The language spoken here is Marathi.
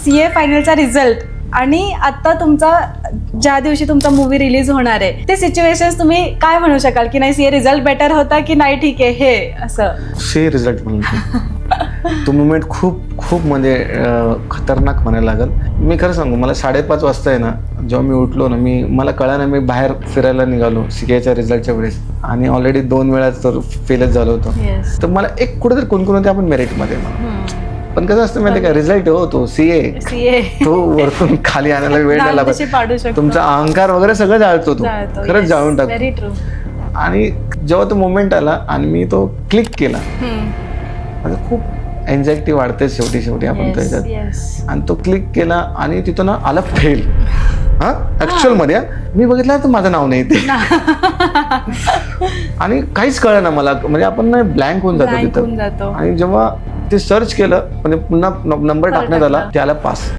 CA फायनलचा रिझल्ट आणि आता तुमचा ज्या दिवशी तुमचा मूवी रिलीज होणार आहे ते सिच्युएशन्स तुम्ही काय म्हणू शकाल की नाही CA रिझल्ट बेटर होता की नाही ठीक आहे हे असं? CA रिझल्ट म्हणून तो मुमेंट खूप खूप म्हणजे खतरनाक म्हणायला लागेल. मी खरं सांगू, मला 5:30 वाजता आहे ना, जेव्हा मी उठलो ना, मला कळलं ना, मी बाहेर फिरायला निघालो CAच्या रिझल्टच्या वेळेस आणि ऑलरेडी 2 वेळा तर फेलच झालो होतो. तर मला एक कुठेतरी कोणकोण होते आपण मेरिटमध्ये. पण कसं असतं माहिती का, रिझल्ट होतो CA तो वरतून खाली आणायला वेळ नाही लागत. तुमचा अहंकार वगैरे सगळं जाळतो तो, खरंच जाळून टाकतो. आणि जेव्हा तो मोमेंट आला आणि मी तो क्लिक केला, माझं खूप एन्झायटी वाढते शेवटी आपण त्याच्यात. आणि तो क्लिक केला आणि तिथं ना आला फेल. ऍक्च्युअल मध्ये मी बघितलं तर माझं नाव नाही ते आणि काहीच कळलं ना मला, म्हणजे आपण ना ब्लँक होऊन जातो तिथं. आणि जेव्हा ते सर्च केलं म्हणजे पुन्हा नंबर टाकण्यात आला, त्याला पास.